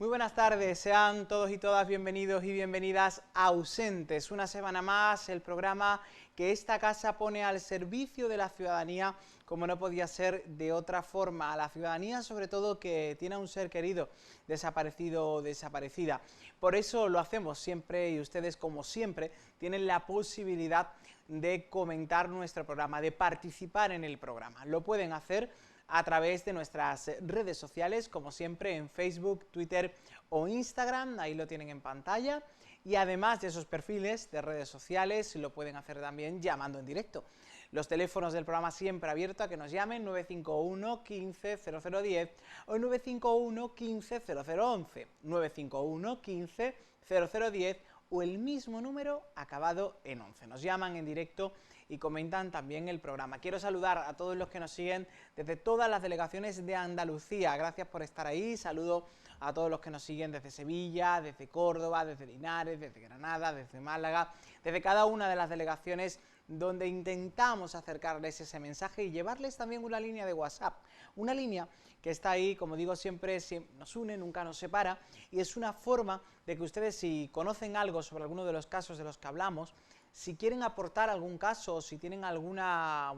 Muy buenas tardes, sean todos y todas bienvenidos y bienvenidas a Ausentes. Una semana más, el programa que esta casa pone al servicio de la ciudadanía, como no podía ser de otra forma, a la ciudadanía sobre todo que tiene a un ser querido desaparecido o desaparecida. Por eso lo hacemos siempre y ustedes, como siempre, tienen la posibilidad de comentar nuestro programa, de participar en el programa. Lo pueden hacer a través de nuestras redes sociales, como siempre en Facebook, Twitter o Instagram, ahí lo tienen en pantalla, y además de esos perfiles de redes sociales lo pueden hacer también llamando en directo. Los teléfonos del programa siempre abiertos a que nos llamen 951 15 0010 o 951 15 0011, 951 15 0010 o el mismo número acabado en 11. Nos llaman en directo y comentan también el programa. Quiero saludar a todos los que nos siguen desde todas las delegaciones de Andalucía. Gracias por estar ahí. Saludo a todos los que nos siguen desde Sevilla, desde Córdoba, desde Linares, desde Granada, desde Málaga, desde cada una de las delegaciones donde intentamos acercarles ese mensaje y llevarles también una línea de WhatsApp. Una línea que está ahí, como digo siempre nos une, nunca nos separa, y es una forma de que ustedes, si conocen algo sobre alguno de los casos de los que hablamos, si quieren aportar algún caso o si tienen alguna,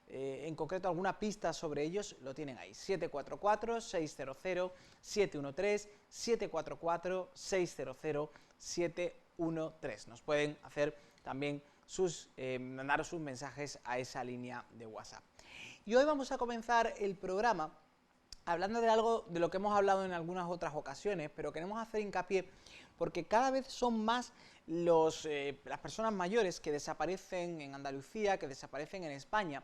en concreto alguna pista sobre ellos, lo tienen ahí. 744-600-713, 744-600-713. Nos pueden hacer también mandar sus mensajes a esa línea de WhatsApp. Y hoy vamos a comenzar el programa hablando de algo de lo que hemos hablado en algunas otras ocasiones, pero queremos hacer hincapié porque cada vez son más las personas mayores que desaparecen en Andalucía, que desaparecen en España,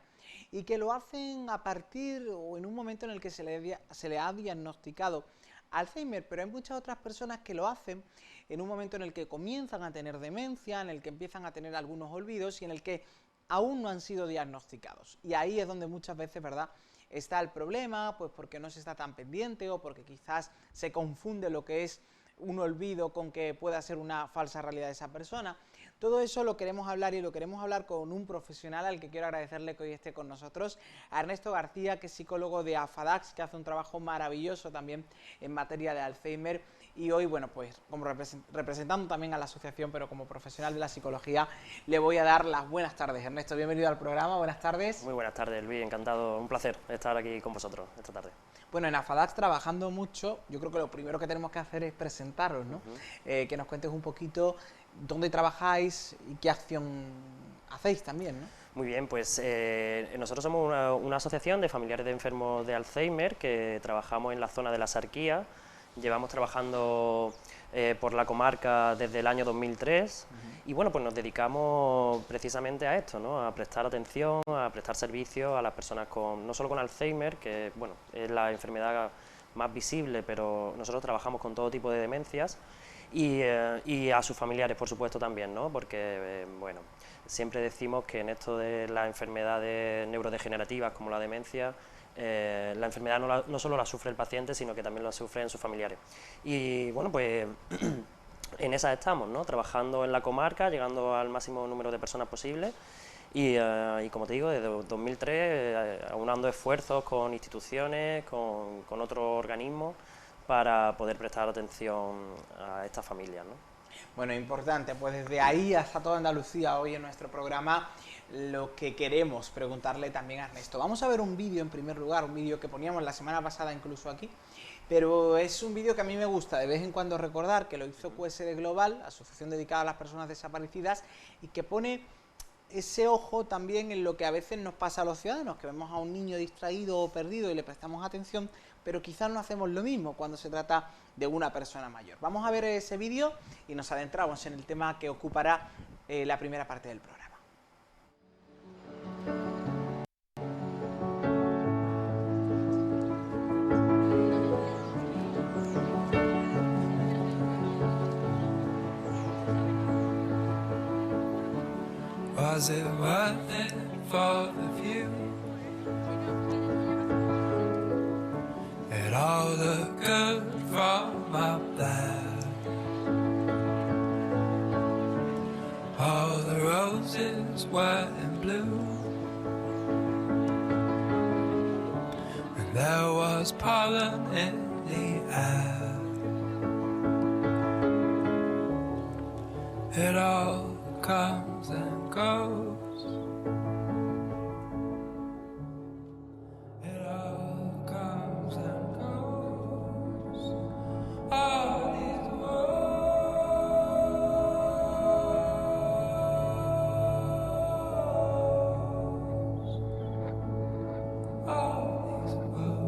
y que lo hacen a partir o en un momento en el que se le ha diagnosticado Alzheimer, pero hay muchas otras personas que lo hacen en un momento en el que comienzan a tener demencia, en el que empiezan a tener algunos olvidos y en el que aún no han sido diagnosticados. Y ahí es donde muchas veces, ¿verdad?, está el problema, pues porque no se está tan pendiente o porque quizás se confunde lo que es un olvido con que pueda ser una falsa realidad de esa persona. Todo eso lo queremos hablar y lo queremos hablar con un profesional al que quiero agradecerle que hoy esté con nosotros, a Ernesto García, que es psicólogo de AFADAX, que hace un trabajo maravilloso también en materia de Alzheimer, y hoy, bueno, pues como representando también a la asociación, pero como profesional de la psicología, le voy a dar las buenas tardes. Ernesto, bienvenido al programa, buenas tardes. Muy buenas tardes, Luis, encantado, un placer estar aquí con vosotros esta tarde. Bueno, en AFADAX trabajando mucho, yo creo que lo primero que tenemos que hacer es presentaros, ¿no? Que nos cuentes un poquito dónde trabajáis y qué acción hacéis también, ¿no? Muy bien, pues nosotros somos una asociación de familiares de enfermos de Alzheimer que trabajamos en la zona de la Sarquía. Llevamos trabajando por la comarca desde el año 2003 y bueno, pues nos dedicamos precisamente a esto, ¿no? A prestar atención, a prestar servicios a las personas no solo con Alzheimer, que bueno, es la enfermedad más visible, pero nosotros trabajamos con todo tipo de demencias y a sus familiares, por supuesto, también, ¿no? Porque bueno, siempre decimos que en esto de las enfermedades neurodegenerativas como la demencia, la enfermedad no solo la sufre el paciente, sino que también la sufren sus familiares. Y bueno, pues en esa estamos, ¿no? Trabajando en la comarca, llegando al máximo número de personas posible y como te digo, desde 2003 aunando esfuerzos con instituciones, con otros organismos para poder prestar atención a estas familias, ¿no? Bueno, importante, pues desde ahí hasta toda Andalucía hoy en nuestro programa lo que queremos preguntarle también a Ernesto. Vamos a ver un vídeo en primer lugar, un vídeo que poníamos la semana pasada incluso aquí, pero es un vídeo que a mí me gusta de vez en cuando recordar, que lo hizo QSD Global, asociación dedicada a las personas desaparecidas, y que pone ese ojo también en lo que a veces nos pasa a los ciudadanos, que vemos a un niño distraído o perdido y le prestamos atención, pero quizás no hacemos lo mismo cuando se trata de una persona mayor. Vamos a ver ese vídeo y nos adentramos en el tema que ocupará la primera parte del programa. Was it worth it for the view? It all looked good from up there. All the roses were in blue, and there was pollen in the air. It all comes and goes. It all comes and goes. All these woes. All these woes.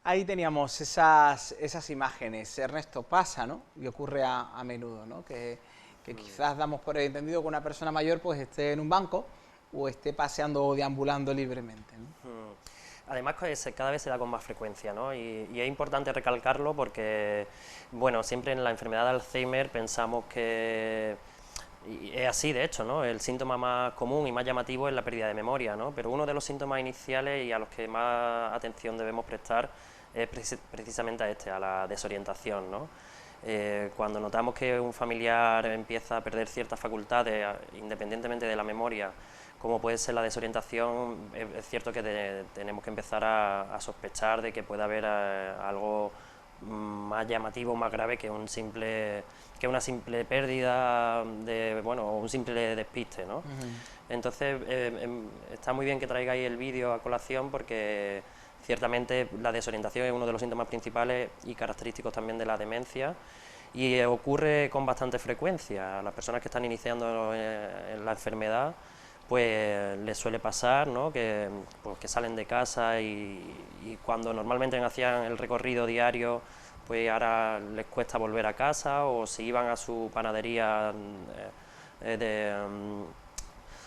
Ahí teníamos esas imágenes. Ernesto, pasa, ¿no? Y ocurre a menudo, ¿no? Que quizás damos por entendido que una persona mayor pues esté en un banco o esté paseando o deambulando libremente, ¿no? Además, cada vez se da con más frecuencia, ¿no? Y es importante recalcarlo porque, bueno, siempre en la enfermedad de Alzheimer pensamos que, y es así de hecho, ¿no? El síntoma más común y más llamativo es la pérdida de memoria, ¿no? Pero uno de los síntomas iniciales y a los que más atención debemos prestar es precisamente a la desorientación, ¿no? Cuando notamos que un familiar empieza a perder ciertas facultades, independientemente de la memoria, como puede ser la desorientación, es cierto que tenemos que empezar a sospechar de que puede haber algo más llamativo, más grave que una simple pérdida, o un simple despiste, ¿no? Entonces, está muy bien que traigáis el vídeo a colación porque ciertamente la desorientación es uno de los síntomas principales y característicos también de la demencia y ocurre con bastante frecuencia. A las personas que están iniciando en la enfermedad pues les suele pasar, ¿no? que salen de casa y cuando normalmente hacían el recorrido diario, pues ahora les cuesta volver a casa, o si iban a su panadería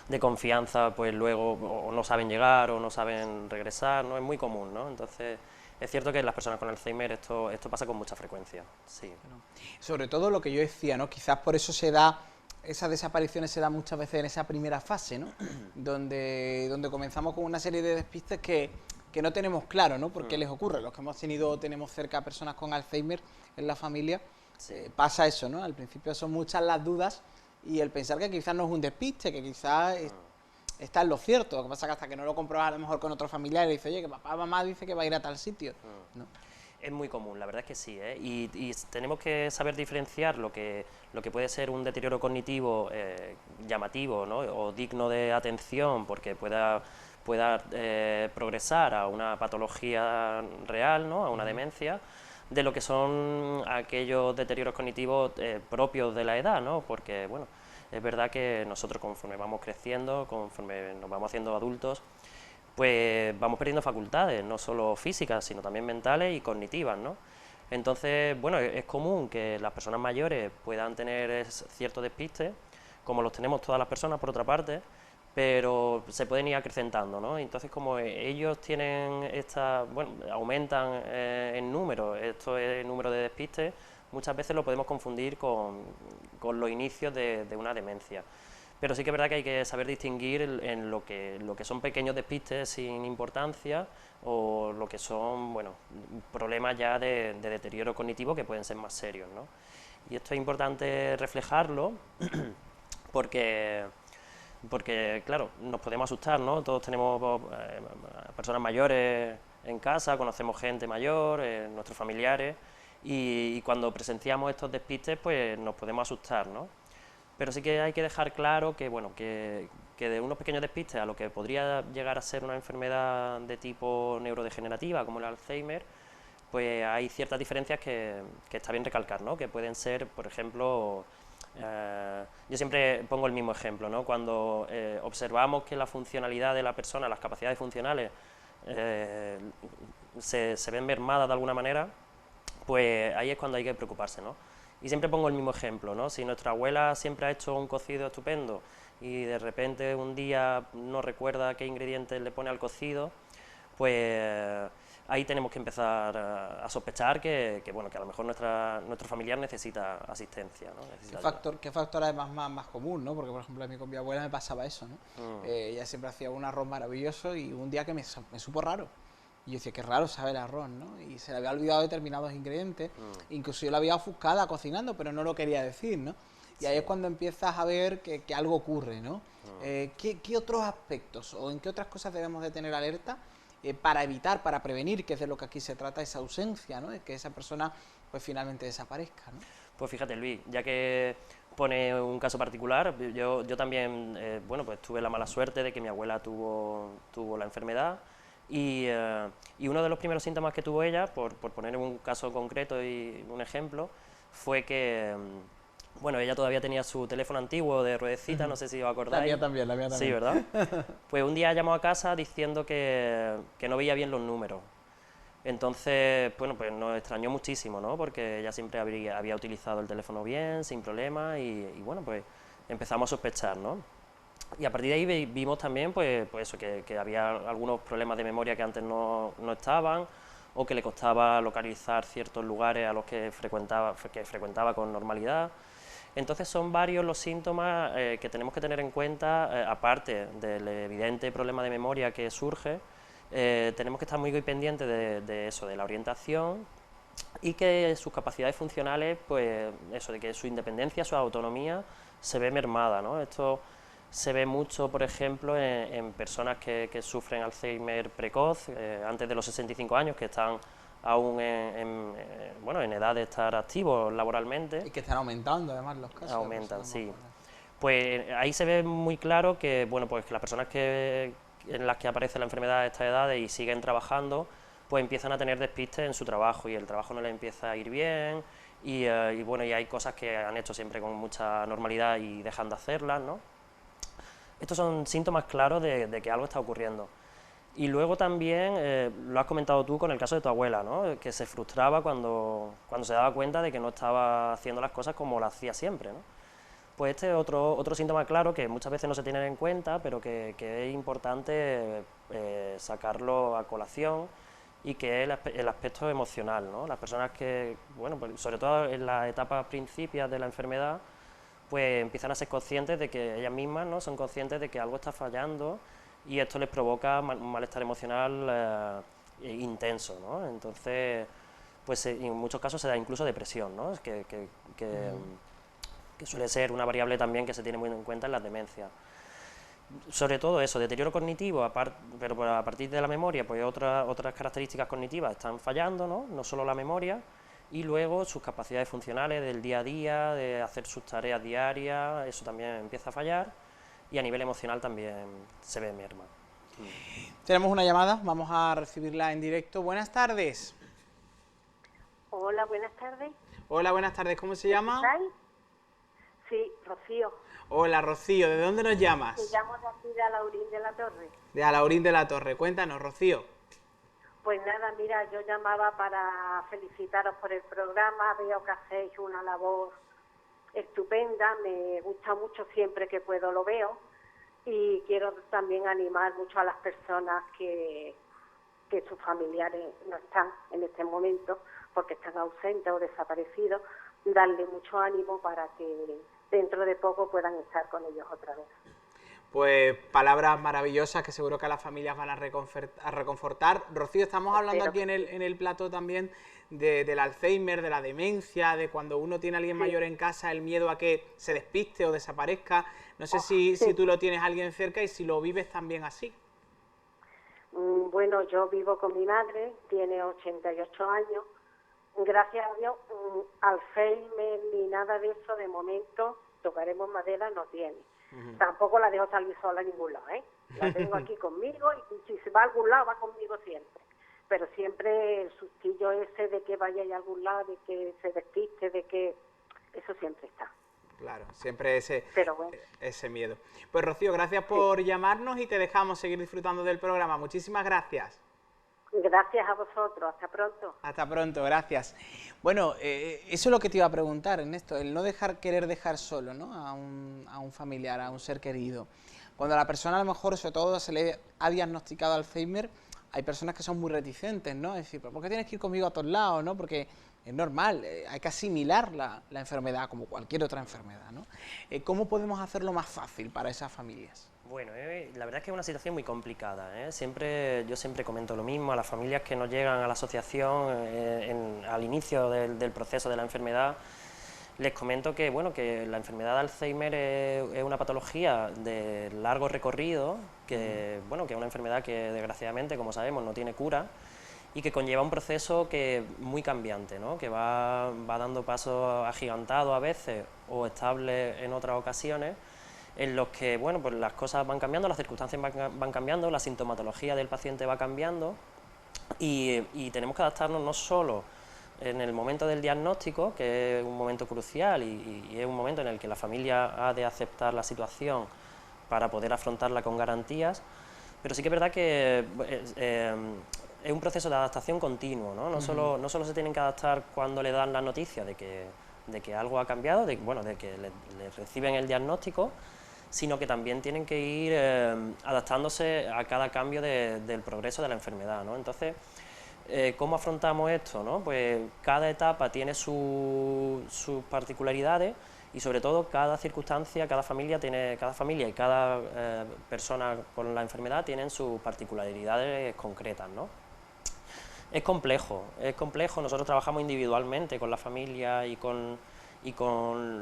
de confianza, pues luego o no saben llegar o no saben regresar, ¿no? Es muy común, ¿no? Entonces, es cierto que en las personas con Alzheimer esto pasa con mucha frecuencia, sí. Sobre todo lo que yo decía, ¿no? Quizás por eso se da, esas desapariciones se dan muchas veces en esa primera fase, ¿no? donde comenzamos con una serie de despistes que no tenemos claro, ¿no? Por qué les ocurre. Los que tenemos cerca personas con Alzheimer en la familia, pasa eso, ¿no? Al principio son muchas las dudas y el pensar que quizás no es un despiste, que quizás está en lo cierto. Lo que pasa es que hasta que no lo compruebas a lo mejor con otro familiar y dice, oye, que papá o mamá dice que va a ir a tal sitio, ¿no? Es muy común, la verdad es que sí, ¿eh? Y tenemos que saber diferenciar lo que puede ser un deterioro cognitivo llamativo, ¿no? O digno de atención porque pueda progresar a una patología real, ¿no? A una demencia, de lo que son aquellos deterioros cognitivos propios de la edad, ¿no? Porque, bueno, es verdad que nosotros conforme vamos creciendo, conforme nos vamos haciendo adultos, pues vamos perdiendo facultades, no solo físicas, sino también mentales y cognitivas, ¿no? Entonces, bueno, es común que las personas mayores puedan tener ciertos despistes, como los tenemos todas las personas, por otra parte, pero se pueden ir acrecentando, ¿no? Entonces, como ellos tienen aumentan en número, esto es el número de despistes, muchas veces lo podemos confundir con los inicios de una demencia. Pero sí que es verdad que hay que saber distinguir en lo que son pequeños despistes sin importancia o lo que son, bueno, problemas ya de deterioro cognitivo que pueden ser más serios, ¿no? Y esto es importante reflejarlo porque, claro, nos podemos asustar, ¿no? Todos tenemos personas mayores en casa, conocemos gente mayor, nuestros familiares, y cuando presenciamos estos despistes, pues nos podemos asustar, ¿no? Pero sí que hay que dejar claro que, bueno, que de unos pequeños despistes a lo que podría llegar a ser una enfermedad de tipo neurodegenerativa, como el Alzheimer, pues hay ciertas diferencias que está bien recalcar, ¿no? Que pueden ser, por ejemplo, yo siempre pongo el mismo ejemplo, ¿no? Cuando observamos que la funcionalidad de la persona, las capacidades funcionales, se ven mermadas de alguna manera, pues ahí es cuando hay que preocuparse, ¿no? Y siempre pongo el mismo ejemplo, ¿no? Si nuestra abuela siempre ha hecho un cocido estupendo y de repente un día no recuerda qué ingredientes le pone al cocido, pues ahí tenemos que empezar a sospechar que a lo mejor nuestro familiar necesita asistencia, ¿no? ¿Qué factor además más común, ¿no? Porque, por ejemplo, a mí con mi abuela me pasaba eso, ¿no? Ella siempre hacía un arroz maravilloso y un día que me supo raro. Y yo decía, qué raro sabe el arroz, ¿no? Y se le había olvidado determinados ingredientes, incluso yo la había ofuscada cocinando, pero no lo quería decir, ¿no? Y ahí es cuando empiezas a ver que algo ocurre, ¿no? ¿Qué otros aspectos o en qué otras cosas debemos de tener alerta para evitar, para prevenir, que es de lo que aquí se trata, esa ausencia, ¿no? De que esa persona pues finalmente desaparezca, ¿no? Pues fíjate, Luis, ya que pone un caso particular, yo también, bueno, pues tuve la mala suerte de que mi abuela tuvo la enfermedad y uno de los primeros síntomas que tuvo ella, por poner un caso concreto y un ejemplo, fue que, bueno, ella todavía tenía su teléfono antiguo de ruedecita, no sé si os acordáis. La mía también. Sí, ¿verdad? Pues un día llamó a casa diciendo que no veía bien los números. Entonces, bueno, pues nos extrañó muchísimo, ¿no? Porque ella siempre había utilizado el teléfono bien, sin problema, y bueno, pues empezamos a sospechar, ¿no? Y a partir de ahí vimos también, pues eso, que había algunos problemas de memoria que antes no estaban, o que le costaba localizar ciertos lugares a los que frecuentaba con normalidad. Entonces son varios los síntomas que tenemos que tener en cuenta, aparte del evidente problema de memoria que surge. Tenemos que estar muy pendientes de eso, de la orientación, y que sus capacidades funcionales, pues eso, de que su independencia, su autonomía se ve mermada, ¿no? Esto se ve mucho, por ejemplo, en personas que sufren Alzheimer precoz, antes de los 65 años, que están aún bueno, en edad de estar activos laboralmente. Y que están aumentando además los casos. Aumentan, sí. Pues ahí se ve muy claro que, bueno, pues que las personas en las que aparece la enfermedad a estas edades y siguen trabajando, pues empiezan a tener despistes en su trabajo y el trabajo no les empieza a ir bien y bueno, y hay cosas que han hecho siempre con mucha normalidad y dejan de hacerlas, ¿no? Estos son síntomas claros de que algo está ocurriendo. Y luego también, lo has comentado tú con el caso de tu abuela, ¿no? Que se frustraba cuando se daba cuenta de que no estaba haciendo las cosas como las hacía siempre, ¿no? Pues este es otro síntoma claro que muchas veces no se tiene en cuenta, pero que es importante sacarlo a colación, y que es el aspecto emocional, ¿no? Las personas que, bueno, pues sobre todo en las etapas principias de la enfermedad, pues empiezan a ser conscientes de que ellas mismas, ¿no? Son conscientes de que algo está fallando y esto les provoca un malestar emocional intenso, ¿no? Entonces, pues en muchos casos se da incluso depresión, ¿no? Que suele ser una variable también que se tiene muy en cuenta en las demencias. Sobre todo eso, deterioro cognitivo, pero a partir de la memoria, pues otras características cognitivas están fallando, ¿no? No solo la memoria, y luego sus capacidades funcionales del día a día, de hacer sus tareas diarias, eso también empieza a fallar, y a nivel emocional también se ve merma. Tenemos una llamada, vamos a recibirla en directo. Buenas tardes. Hola, buenas tardes. Hola, buenas tardes, ¿cómo se llama? ¿Estáis? Sí, Rocío. Hola, Rocío, ¿de dónde nos llamas? Te llamo de aquí de Alaurín de la Torre. De Alaurín de la Torre. Cuéntanos, Rocío. Pues nada, mira, yo llamaba para felicitaros por el programa, veo que hacéis una labor estupenda, me gusta mucho, siempre que puedo lo veo, y quiero también animar mucho a las personas que sus familiares no están en este momento porque están ausentes o desaparecidos, darle mucho ánimo para que dentro de poco puedan estar con ellos otra vez. Pues palabras maravillosas que seguro que a las familias van a reconfortar. Rocío, estamos hablando aquí en el plató también del Alzheimer, de la demencia, de cuando uno tiene a alguien mayor en casa, el miedo a que se despiste o desaparezca. No sé si tú lo tienes a alguien cerca y si lo vives también así. Bueno, yo vivo con mi madre, tiene 88 años. Gracias a Dios, Alzheimer ni nada de eso, de momento, tocaremos madera, no tiene. Tampoco la dejo salir sola a ningún lado, ¿eh? La tengo aquí conmigo y si se va a algún lado, va conmigo siempre. Pero siempre el sustillo ese de que vaya a algún lado, de que se despiste, de que... Eso siempre está. Claro, siempre Pero bueno. ese miedo. Pues Rocío, gracias por llamarnos y te dejamos seguir disfrutando del programa. Muchísimas gracias. Gracias a vosotros, hasta pronto. Hasta pronto, gracias. Bueno, eso es lo que te iba a preguntar, Ernesto, el no querer dejar solo, ¿no? a un familiar, a un ser querido. Cuando a la persona a lo mejor, sobre todo, se le ha diagnosticado Alzheimer, hay personas que son muy reticentes, ¿no? Es decir, ¿por qué tienes que ir conmigo a todos lados, no? Porque es normal, hay que asimilar la enfermedad como cualquier otra enfermedad, ¿no? ¿Cómo podemos hacerlo más fácil para esas familias? Bueno, la verdad es que es una situación muy complicada, ¿eh? Yo siempre comento lo mismo a las familias que nos llegan a la asociación al inicio del proceso de la enfermedad. Les comento que, bueno, que la enfermedad de Alzheimer es una patología de largo recorrido, bueno, que es una enfermedad que desgraciadamente, como sabemos, no tiene cura y que conlleva un proceso muy cambiante, ¿no? Que va dando pasos agigantados a veces o estables en otras ocasiones, en los que, bueno, pues las cosas van cambiando, las circunstancias van cambiando, la sintomatología del paciente va cambiando y tenemos que adaptarnos no solo en el momento del diagnóstico, que es un momento crucial y es un momento en el que la familia ha de aceptar la situación para poder afrontarla con garantías, pero sí que es verdad que es un proceso de adaptación continuo, ¿no? No solo se tienen que adaptar cuando le dan la noticia de que algo ha cambiado, de que le reciben el diagnóstico, sino que también tienen que ir adaptándose a cada cambio del progreso de la enfermedad, ¿no? Entonces, ¿cómo afrontamos esto, no? Pues cada etapa tiene sus particularidades y sobre todo cada circunstancia, cada familia y cada persona con la enfermedad tienen sus particularidades concretas, ¿no? Es complejo, nosotros trabajamos individualmente con la familia y con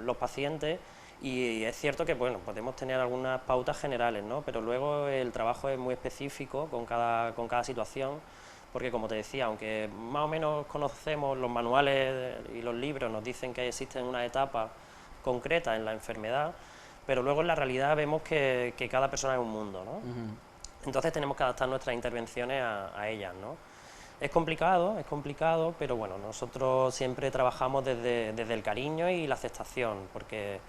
los pacientes. Y es cierto que, bueno, podemos tener algunas pautas generales, ¿no? Pero luego el trabajo es muy específico con cada situación, porque como te decía, aunque más o menos conocemos los manuales y los libros, nos dicen que existen unas etapas concretas en la enfermedad, pero luego en la realidad vemos que cada persona es un mundo, ¿no? Entonces tenemos que adaptar nuestras intervenciones a ellas, ¿no? Es complicado, pero bueno, nosotros siempre trabajamos desde el cariño y la aceptación, porque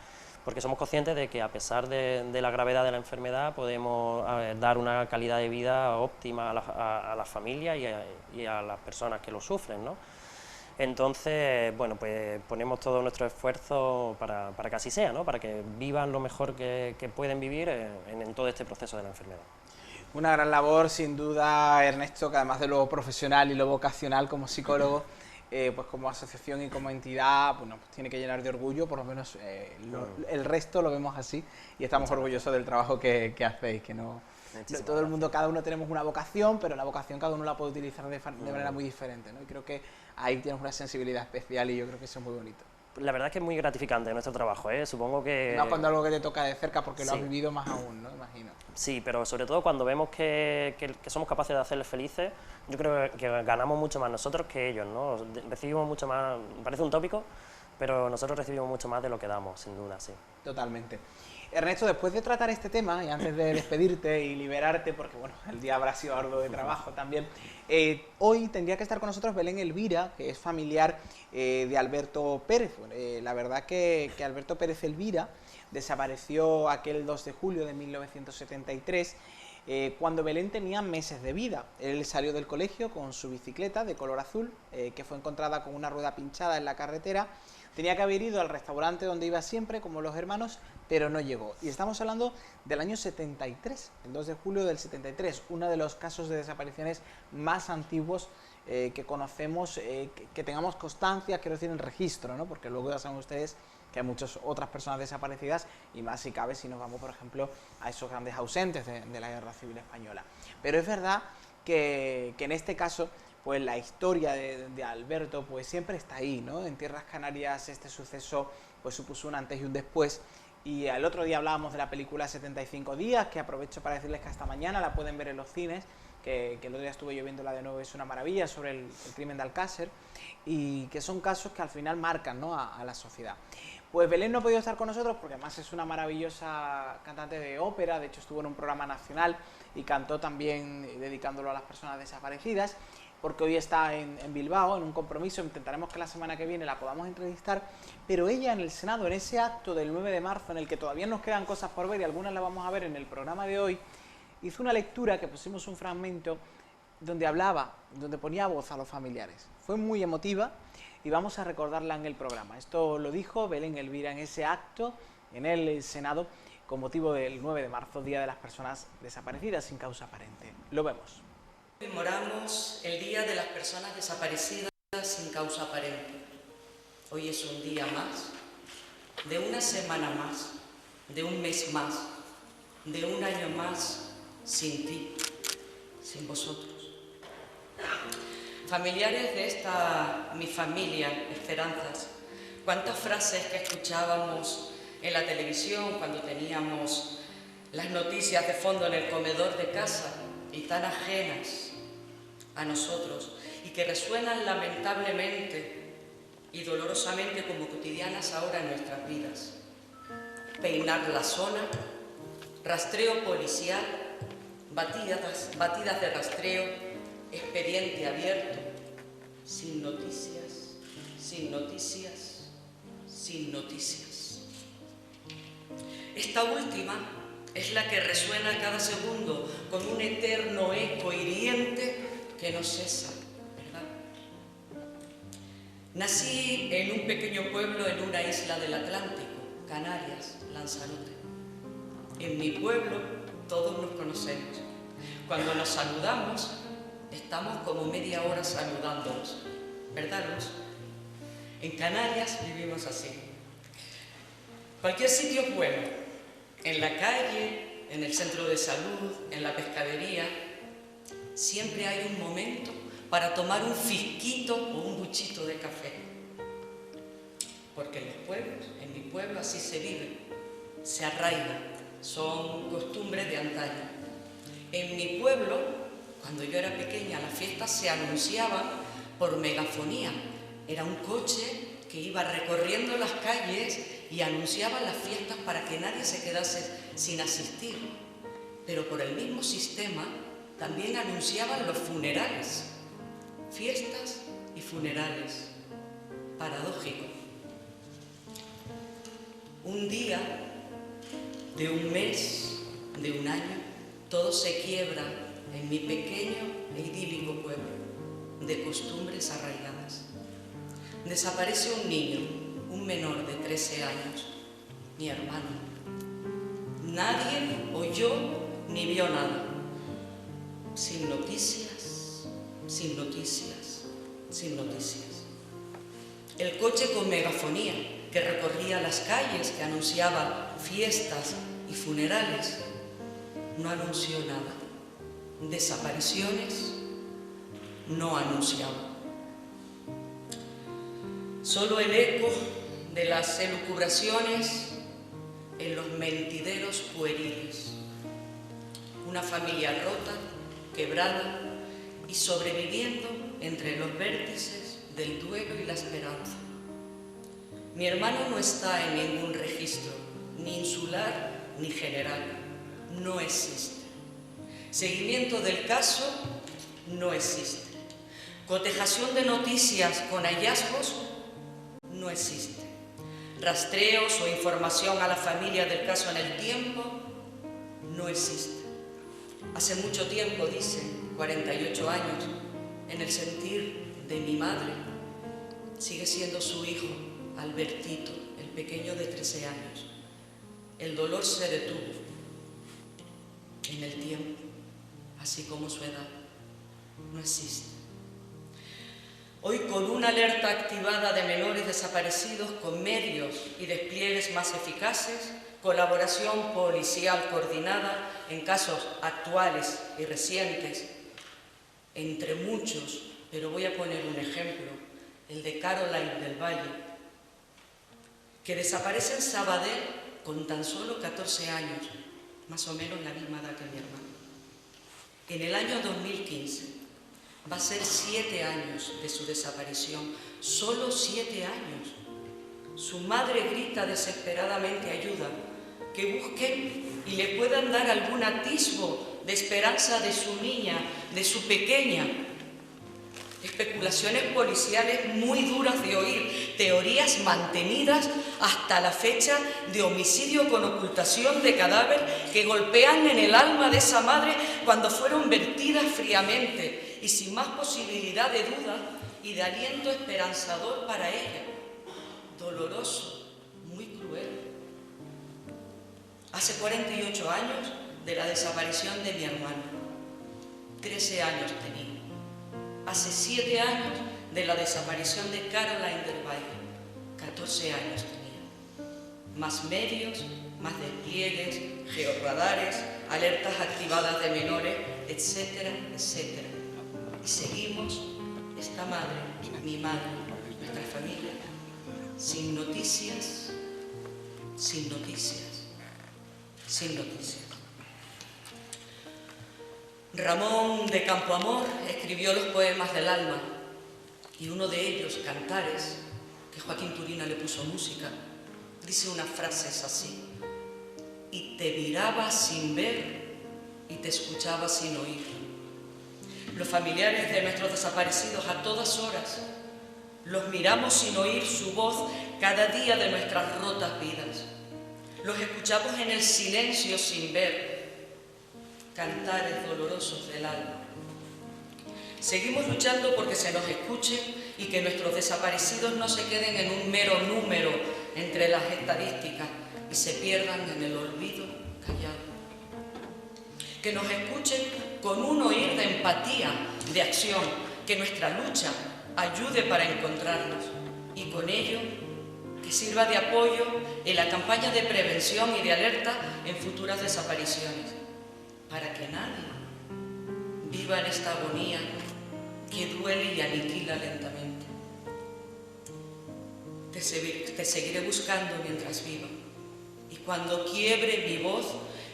somos conscientes de que a pesar de la gravedad de la enfermedad podemos dar una calidad de vida óptima a las familias y a las personas que lo sufren, ¿no? Entonces, bueno, pues ponemos todo nuestro esfuerzo para que así sea, ¿no? Para que vivan lo mejor que pueden vivir en todo este proceso de la enfermedad. Una gran labor, sin duda, Ernesto, que además de lo profesional y lo vocacional como psicólogo, pues como asociación y como entidad, bueno, pues tiene que llenar de orgullo, por lo menos el resto lo vemos así y estamos orgullosos del trabajo que hacéis, que no todo el mundo, cada uno tenemos una vocación, pero la vocación cada uno la puede utilizar de manera muy diferente, ¿no? Y creo que ahí tienes una sensibilidad especial y yo creo que eso es muy bonito. La verdad es que es muy gratificante nuestro trabajo, ¿eh? Supongo que... No cuando algo que te toca de cerca, porque lo has vivido más aún, ¿no? Imagino. Sí, pero sobre todo cuando vemos que somos capaces de hacerles felices, yo creo que ganamos mucho más nosotros que ellos, ¿no? Recibimos mucho más, parece un tópico, pero nosotros recibimos mucho más de lo que damos, sin duda, sí. Totalmente. Ernesto, después de tratar este tema, y antes de despedirte y liberarte, porque bueno, el día habrá sido arduo de trabajo también, hoy tendría que estar con nosotros Belén Elvira, que es familiar de Alberto Pérez. La verdad que Alberto Pérez Elvira desapareció aquel 2 de julio de 1973, cuando Belén tenía meses de vida. Él salió del colegio con su bicicleta de color azul, que fue encontrada con una rueda pinchada en la carretera. Tenía que haber ido al restaurante donde iba siempre, como los hermanos, pero no llegó. Y estamos hablando del año 73, el 2 de julio del 73, uno de los casos de desapariciones más antiguos que conocemos, que tengamos constancia, quiero decir, en registro, ¿no? Porque luego ya saben ustedes que hay muchas otras personas desaparecidas, y más si cabe si nos vamos, por ejemplo, a esos grandes ausentes de la Guerra Civil Española. Pero es verdad que en este caso, pues la historia de Alberto pues siempre está ahí, ¿no? En Tierras Canarias este suceso pues supuso un antes y un después. Y el otro día hablábamos de la película 75 días, que aprovecho para decirles que hasta mañana la pueden ver en los cines, que el otro día estuve yo viéndola de nuevo, es una maravilla, sobre el crimen de Alcácer, y que son casos que al final marcan, ¿no? a la sociedad. Pues Belén no ha podido estar con nosotros porque además es una maravillosa cantante de ópera, de hecho estuvo en un programa nacional y cantó también dedicándolo a las personas desaparecidas, porque hoy está en Bilbao, en un compromiso. Intentaremos que la semana que viene la podamos entrevistar, pero ella en el Senado, en ese acto del 9 de marzo, en el que todavía nos quedan cosas por ver y algunas las vamos a ver en el programa de hoy, hizo una lectura que pusimos un fragmento donde hablaba, donde ponía voz a los familiares. Fue muy emotiva y vamos a recordarla en el programa. Esto lo dijo Belén Elvira en ese acto en el Senado con motivo del 9 de marzo, Día de las Personas Desaparecidas sin causa aparente. Lo vemos. Conmemoramos el Día de las Personas Desaparecidas sin causa aparente. Hoy es un día más, de una semana más, de un mes más, de un año más sin ti, sin vosotros. Familiares de esta mi familia, Esperanzas, cuántas frases que escuchábamos en la televisión cuando teníamos las noticias de fondo en el comedor de casa y tan ajenas a nosotros y que resuenan lamentablemente y dolorosamente como cotidianas ahora en nuestras vidas. Peinar la zona, rastreo policial, batidas de rastreo, expediente abierto, sin noticias, sin noticias, sin noticias. Esta última es la que resuena cada segundo con un eterno eco hiriente que no cesa, ¿verdad? Nací en un pequeño pueblo en una isla del Atlántico, Canarias, Lanzarote. En mi pueblo todos nos conocemos. Cuando nos saludamos, estamos como media hora saludándonos, ¿verdad, Luz? En Canarias vivimos así. Cualquier sitio es bueno, en la calle, en el centro de salud, en la pescadería, siempre hay un momento para tomar un fisquito o un buchito de café. Porque en los pueblos, en mi pueblo así se vive, se arraiga, son costumbres de antaño. En mi pueblo, cuando yo era pequeña, las fiestas se anunciaban por megafonía. Era un coche que iba recorriendo las calles y anunciaba las fiestas para que nadie se quedase sin asistir. Pero por el mismo sistema también anunciaban los funerales. Fiestas y funerales. Paradójico. Un día, de un mes, de un año, todo se quiebra en mi pequeño e idílico pueblo, de costumbres arraigadas. Desaparece un niño, un menor de 13 años, mi hermano. Nadie oyó ni vio nada. Sin noticias, sin noticias, sin noticias. El coche con megafonía que recorría las calles, que anunciaba fiestas y funerales, no anunció nada. Desapariciones no anunciaba. Solo el eco de las elucubraciones en los mentideros pueriles. Una familia rota, quebrada y sobreviviendo entre los vértices del duelo y la esperanza. Mi hermano no está en ningún registro, ni insular ni general. No existe. Seguimiento del caso no existe. Cotejación de noticias con hallazgos no existe. Rastreos o información a la familia del caso en el tiempo no existe. Hace mucho tiempo, dicen, 48 años, en el sentir de mi madre, sigue siendo su hijo, Albertito, el pequeño de 13 años. El dolor se detuvo en el tiempo, así como su edad. No existe. Hoy, con una alerta activada de menores desaparecidos, con medios y despliegues más eficaces, colaboración policial coordinada en casos actuales y recientes, entre muchos, pero voy a poner un ejemplo, el de Caroline del Valle, que desaparece en Sabadell con tan solo 14 años, más o menos la misma edad que mi hermano. En el año 2015 va a ser 7 años de su desaparición, solo 7 años. Su madre grita desesperadamente ayuda, que busquen y le puedan dar algún atisbo de esperanza de su niña, de su pequeña. Especulaciones policiales muy duras de oír, teorías mantenidas hasta la fecha de homicidio con ocultación de cadáver que golpean en el alma de esa madre cuando fueron vertidas fríamente y sin más posibilidad de duda y de aliento esperanzador para ella. Doloroso, muy cruel. Hace 48 años de la desaparición de mi hermano. 13 años tenía. Hace 7 años de la desaparición de Caroline del Valle. 14 años tenía. Más medios, más despliegues, georradares, alertas activadas de menores, etcétera, etcétera. Y seguimos, esta madre, mi madre, nuestra familia, sin noticias, sin noticias, sin noticias. Ramón de Campoamor escribió los poemas del alma y uno de ellos, Cantares, que Joaquín Turina le puso música, dice unas frases así: y te miraba sin ver y te escuchaba sin oír. Los familiares de nuestros desaparecidos a todas horas los miramos sin oír su voz cada día de nuestras rotas vidas. Los escuchamos en el silencio sin ver, cantares dolorosos del alma. Seguimos luchando porque se nos escuche y que nuestros desaparecidos no se queden en un mero número entre las estadísticas y se pierdan en el olvido callado. Que nos escuchen con un oír de empatía, de acción, que nuestra lucha ayude para encontrarnos y con ello que sirva de apoyo en la campaña de prevención y de alerta en futuras desapariciones, para que nadie viva en esta agonía que duele y aniquila lentamente. Te seguiré buscando mientras viva, y cuando quiebre mi voz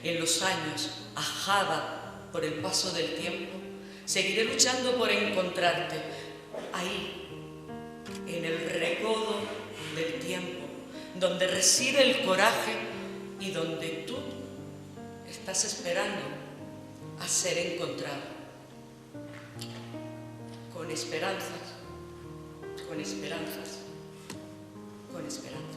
en los años, ajada por el paso del tiempo, seguiré luchando por encontrarte ahí, en el recodo del tiempo, donde reside el coraje y donde tú estás esperando a ser encontrado. Con esperanzas, con esperanzas, con esperanzas.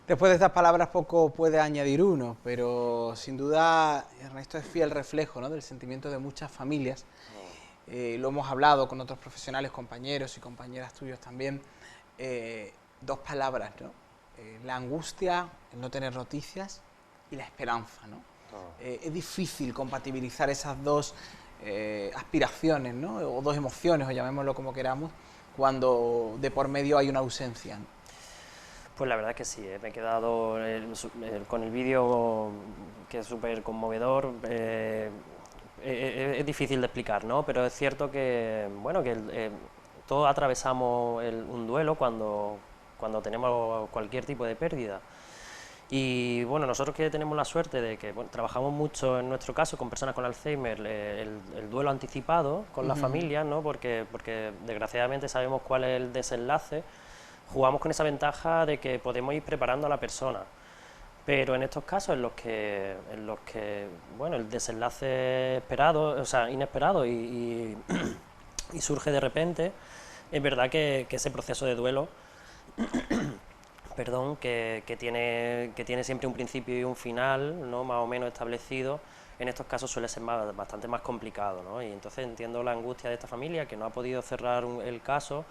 Después de estas palabras poco puede añadir uno, pero sin duda Ernesto es fiel reflejo, ¿no?, del sentimiento de muchas familias. Lo hemos hablado con otros profesionales, compañeros y compañeras tuyos también. Dos palabras, ¿no? La angustia, el no tener noticias, y la esperanza, ¿no? Es difícil compatibilizar esas dos aspiraciones, ¿no?, o dos emociones, o llamémoslo como queramos, cuando de por medio hay una ausencia, ¿no? Pues la verdad es que sí, me he quedado con el vídeo, que es súper conmovedor. Es difícil de explicar, ¿no? Pero es cierto que, bueno, que todos atravesamos un duelo cuando tenemos cualquier tipo de pérdida. Y bueno, nosotros que tenemos la suerte de que trabajamos mucho, en nuestro caso, con personas con Alzheimer, el duelo anticipado con la familia, ¿no? Porque desgraciadamente sabemos cuál es el desenlace. Jugamos con esa ventaja de que podemos ir preparando a la persona, pero en estos casos en los que bueno, el desenlace inesperado y surge de repente, es verdad que ese proceso de duelo perdón, que tiene siempre un principio y un final, ¿no?, más o menos establecido, en estos casos suele ser bastante más complicado, ¿no? Y entonces entiendo la angustia de esta familia, que no ha podido cerrar el caso,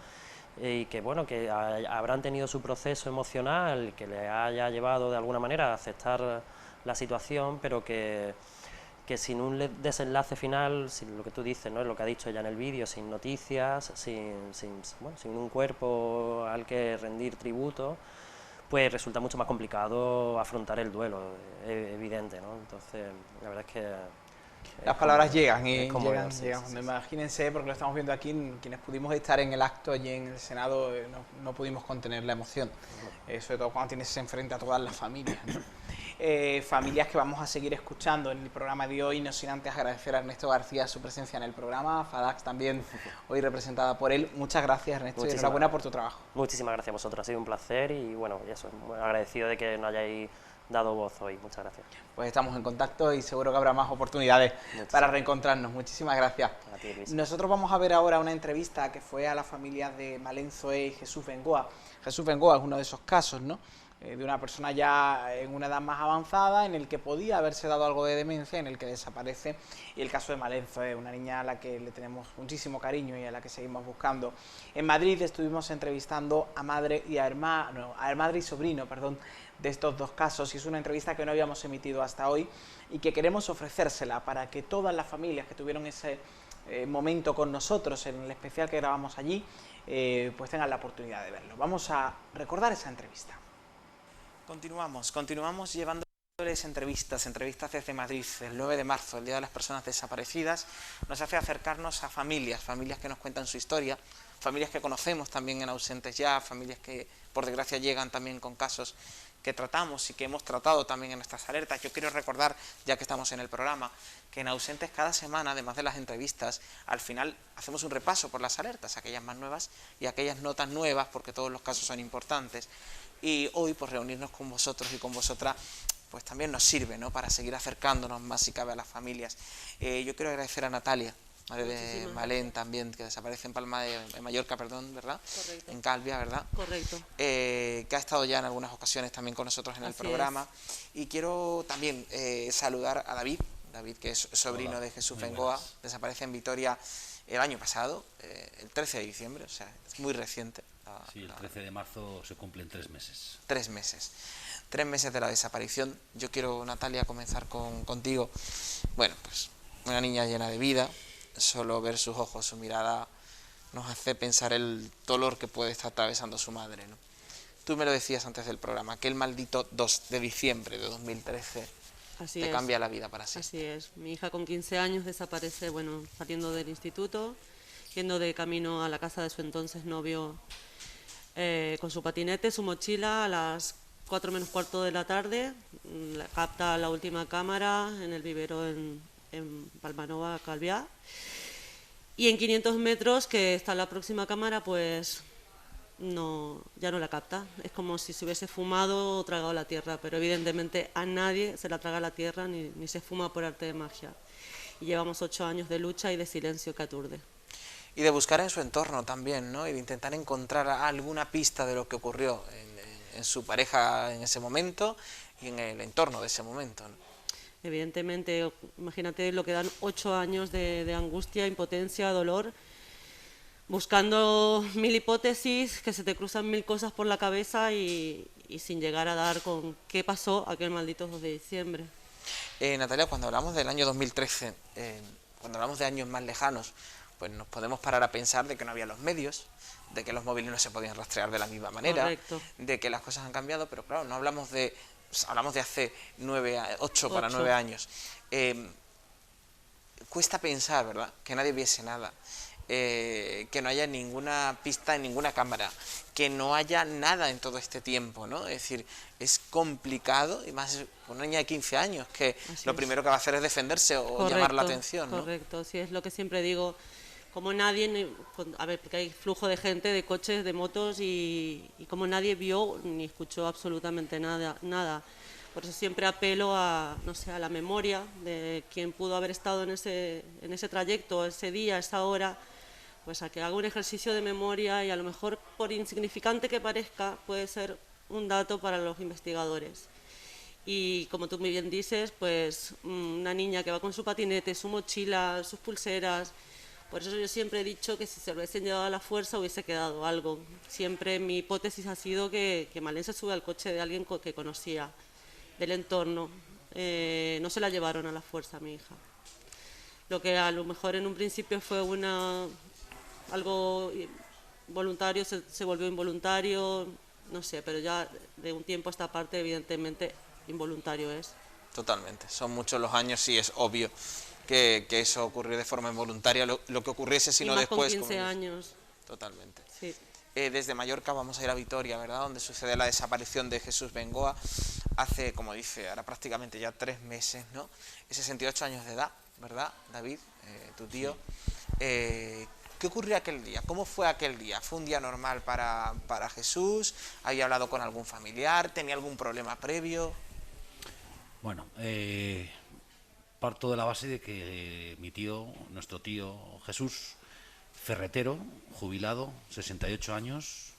y que bueno, que habrán tenido su proceso emocional que le haya llevado de alguna manera a aceptar la situación, pero que sin un desenlace final, sin lo que tú dices, ¿no?, es lo que ha dicho ella en el vídeo, sin noticias, sin un cuerpo al que rendir tributo, pues resulta mucho más complicado afrontar el duelo, evidente, ¿no? Entonces, la verdad es que las palabras llegan y llegan. Imagínense, porque lo estamos viendo aquí, quienes pudimos estar en el acto y en el Senado, no pudimos contener la emoción, sobre todo cuando tienes enfrente a todas las familias, ¿no? Familias que vamos a seguir escuchando en el programa de hoy, no sin antes agradecer a Ernesto García su presencia en el programa, FADACS también hoy representada por él. Muchas gracias, Ernesto, y enhorabuena por tu trabajo. Muchísimas gracias a vosotros, ha sido un placer y bueno, y eso, muy agradecido de que nos hayáis dado voz hoy. Muchas gracias. Pues estamos en contacto y seguro que habrá más oportunidades para reencontrarnos. Muchísimas gracias. A ti, Luis. Nosotros vamos a ver ahora una entrevista que fue a la familia de Malenzoe y Jesús Bengoa. Jesús Bengoa es uno de esos casos, ¿no?, de una persona ya en una edad más avanzada, en el que podía haberse dado algo de demencia, en el que desaparece, y el caso de Malenzoe, una niña a la que le tenemos muchísimo cariño y a la que seguimos buscando. En Madrid estuvimos entrevistando a madre y a madre y sobrino, de estos dos casos, y es una entrevista que no habíamos emitido hasta hoy y que queremos ofrecérsela para que todas las familias que tuvieron ese momento con nosotros, en el especial que grabamos allí, pues tengan la oportunidad de verlo. Vamos a recordar esa entrevista. Continuamos llevándoles entrevistas desde Madrid. El 9 de marzo, el Día de las Personas Desaparecidas, nos hace acercarnos a familias que nos cuentan su historia, familias que conocemos también en Ausentes Ya, familias que por desgracia llegan también con casos que tratamos y que hemos tratado también en nuestras alertas. Yo quiero recordar, ya que estamos en el programa, que en Ausentes cada semana, además de las entrevistas, al final hacemos un repaso por las alertas, aquellas más nuevas y aquellas no tan nuevas, porque todos los casos son importantes. Y hoy, pues reunirnos con vosotros y con vosotras, pues también nos sirve, ¿no?, para seguir acercándonos más, si cabe, a las familias. Yo quiero agradecer a Natalia, madre de Malén también, que desaparece en en Mallorca, perdón, ¿verdad? Correcto. En Calvia, ¿verdad? Correcto. Que ha estado ya en algunas ocasiones también con nosotros en el programa. Y quiero también saludar a David, que es sobrino de Jesús Bengoa, desaparece en Vitoria el año pasado, el 13 de diciembre, o sea, es muy reciente. Sí, el 13 de marzo se cumplen 3 meses. 3 meses. 3 meses de la desaparición. Yo quiero, Natalia, comenzar contigo. Bueno, pues una niña llena de vida. Solo ver sus ojos, su mirada, nos hace pensar el dolor que puede estar atravesando su madre, ¿no? Tú me lo decías antes del programa, aquel maldito 2 de diciembre de 2013 te cambia la vida para siempre. Así es. Mi hija con 15 años desaparece, bueno, saliendo del instituto, yendo de camino a la casa de su entonces novio, con su patinete, su mochila, a las 4 menos cuarto de la tarde, capta la última cámara en el vivero en Palmanova, Calviá, y en 500 metros que está la próxima cámara, pues ya no la capta. Es como si se hubiese fumado o tragado la tierra, pero evidentemente a nadie se la traga la tierra ni se fuma por arte de magia. Y llevamos 8 años de lucha y de silencio que aturde. Y de buscar en su entorno también, ¿no? Y de intentar encontrar alguna pista de lo que ocurrió en su pareja en ese momento y en el entorno de ese momento, ¿no? Evidentemente, imagínate lo que dan 8 años de angustia, impotencia, dolor, buscando 1000 hipótesis, que se te cruzan 1000 cosas por la cabeza y sin llegar a dar con qué pasó aquel maldito 2 de diciembre. Natalia, cuando hablamos del año 2013, cuando hablamos de años más lejanos, pues nos podemos parar a pensar de que no había los medios, de que los móviles no se podían rastrear de la misma manera, correcto, de que las cosas han cambiado, pero claro, no hablamos de... Hablamos de hace 8 para 9 años. Cuesta pensar, ¿verdad?, que nadie viese nada, que no haya ninguna pista en ninguna cámara, que no haya nada en todo este tiempo, ¿no? Es decir, es complicado, y más una niña de 15 años, que lo primero que va a hacer es defenderse o correcto, llamar la atención, ¿no? Correcto, sí, es lo que siempre digo. Como nadie, a ver, porque hay flujo de gente, de coches, de motos, y como nadie vio ni escuchó absolutamente nada. Por eso siempre apelo a, no sé, a la memoria de quien pudo haber estado en ese trayecto, ese día, esa hora, pues a que haga un ejercicio de memoria y a lo mejor, por insignificante que parezca, puede ser un dato para los investigadores. Y como tú muy bien dices, pues una niña que va con su patinete, su mochila, sus pulseras. Por eso yo siempre he dicho que si se lo hubiesen llevado a la fuerza hubiese quedado algo. Siempre mi hipótesis ha sido que Malén se sube al coche de alguien que conocía, del entorno. No se la llevaron a la fuerza a mi hija. Lo que a lo mejor en un principio fue algo voluntario, se volvió involuntario, no sé, pero ya de un tiempo a esta parte evidentemente involuntario es. Totalmente, son muchos los años y es obvio que eso ocurrió de forma involuntaria, lo que ocurriese sino después. Con 15 años. Totalmente. Sí. Desde Mallorca vamos a ir a Vitoria, ¿verdad?, donde sucede la desaparición de Jesús Bengoa hace, como dice, ahora prácticamente ya 3 meses, ¿no? 68 años de edad, ¿verdad, David? Tu tío. ¿Qué ocurrió aquel día? ¿Cómo fue aquel día? ¿Fue un día normal para Jesús? ¿Había hablado con algún familiar? ¿Tenía algún problema previo? Bueno, parto de la base de que mi tío, nuestro tío Jesús, ferretero, jubilado, 68 años,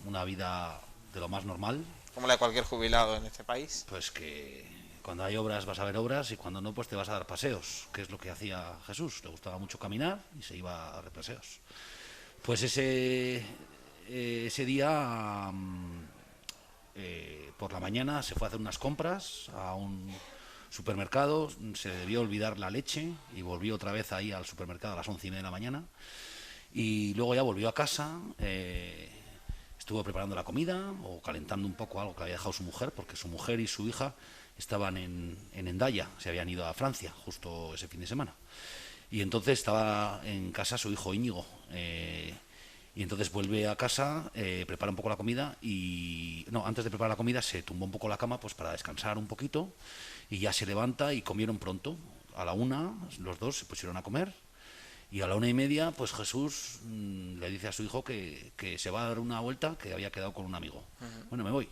una vida de lo más normal. Como la de cualquier jubilado en este país. Pues que cuando hay obras vas a ver obras y cuando no, pues te vas a dar paseos, que es lo que hacía Jesús. Le gustaba mucho caminar y se iba a dar paseos. Pues ese día, por la mañana, se fue a hacer unas compras a un supermercado, se debió olvidar la leche y volvió otra vez ahí al supermercado a las 11:30 de la mañana. Y luego ya volvió a casa, estuvo preparando la comida o calentando un poco algo que había dejado su mujer, porque su mujer y su hija estaban en Hendaya, se habían ido a Francia justo ese fin de semana. Y entonces estaba en casa su hijo Íñigo. Y entonces vuelve a casa, prepara un poco la comida y... No, antes de preparar la comida se tumbó un poco la cama pues para descansar un poquito y ya se levanta y comieron pronto. A la 1, los dos se pusieron a comer y a la 1:30 pues Jesús le dice a su hijo que se va a dar una vuelta, que había quedado con un amigo. Bueno, me voy.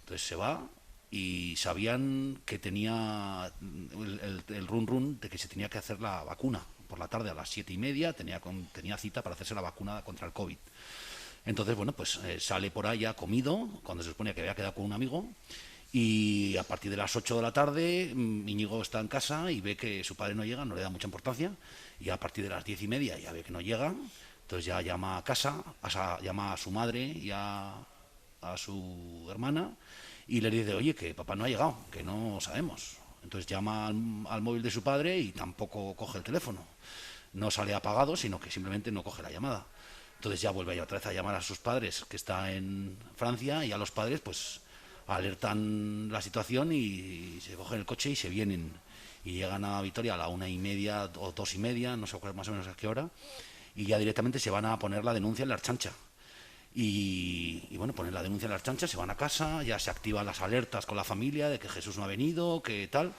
Entonces se va y sabían que tenía el run de que se tenía que hacer la vacuna. Por la tarde a las 7:30 tenía cita para hacerse la vacuna contra el COVID. Entonces, bueno, pues sale por ahí ya comido, cuando se supone que había quedado con un amigo, y a partir de las 8 de la tarde Íñigo está en casa y ve que su padre no llega, no le da mucha importancia, y a partir de las 10:30 ya ve que no llega, entonces ya llama a casa, llama a su madre y a su hermana, y le dice, oye, que papá no ha llegado, que no sabemos. Entonces llama al móvil de su padre y tampoco coge el teléfono. No sale apagado, sino que simplemente no coge la llamada. Entonces ya vuelve otra vez a llamar a sus padres, que está en Francia, y a los padres pues alertan la situación y se cogen el coche y se vienen. Y llegan a Vitoria a la 1:30 o 2:30, no sé más o menos a qué hora, y ya directamente se van a poner la denuncia en la Archancha. Y bueno, ponen la denuncia en la Archancha, se van a casa, ya se activan las alertas con la familia de que Jesús no ha venido, que tal.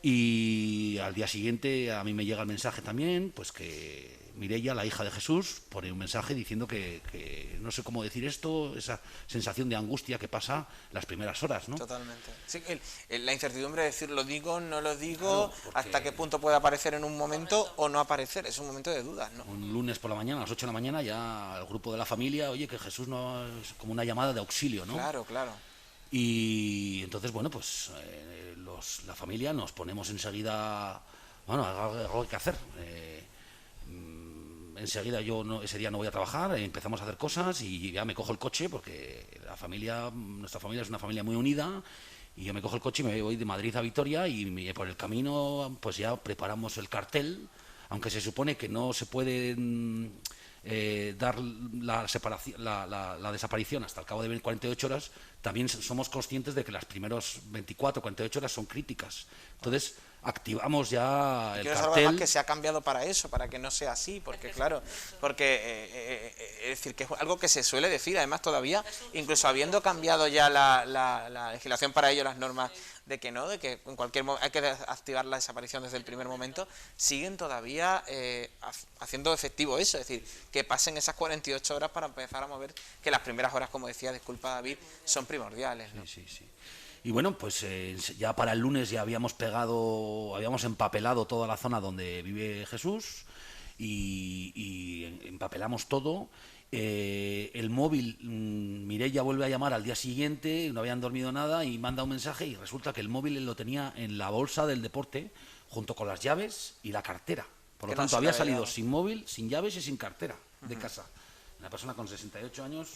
Y al día siguiente a mí me llega el mensaje también, pues que Mireia, la hija de Jesús, pone un mensaje diciendo que no sé cómo decir esto, esa sensación de angustia que pasa las primeras horas, ¿no? Totalmente. Sí, la incertidumbre de decir lo digo, no lo digo, claro, hasta qué punto puede aparecer en un momento o no aparecer, es un momento de dudas, ¿no? Un lunes por la mañana, a las 8 de la mañana, ya el grupo de la familia, oye, que Jesús no es como una llamada de auxilio, ¿no? Claro, claro. Y entonces, bueno, pues la familia nos ponemos enseguida, bueno, algo hay que hacer. Enseguida ese día no voy a trabajar, empezamos a hacer cosas y ya me cojo el coche porque nuestra familia es una familia muy unida, y yo me cojo el coche y me voy de Madrid a Vitoria y por el camino pues ya preparamos el cartel, aunque se supone que no se puede dar la desaparición hasta el cabo de 48 horas, también somos conscientes de que las primeras 24, 48 horas son críticas. Entonces activamos ya el cartel. Además que se ha cambiado para eso, para que no sea así, porque claro, porque es decir, que es algo que se suele decir, además todavía, incluso habiendo cambiado ya la legislación para ello, las normas de que no, de que en cualquier momento hay que activar la desaparición desde el primer momento, siguen todavía haciendo efectivo eso, es decir, que pasen esas 48 horas para empezar a mover, que las primeras horas, como decía, disculpa David, son primordiales, ¿no? Sí. Y bueno, pues ya para el lunes ya habíamos empapelado toda la zona donde vive Jesús y empapelamos todo. El móvil, Mireia vuelve a llamar al día siguiente, no habían dormido nada, y manda un mensaje y resulta que el móvil él lo tenía en la bolsa del deporte junto con las llaves y la cartera. Por lo tanto, había salido sin móvil, sin llaves y sin cartera de casa. Una persona con 68 años...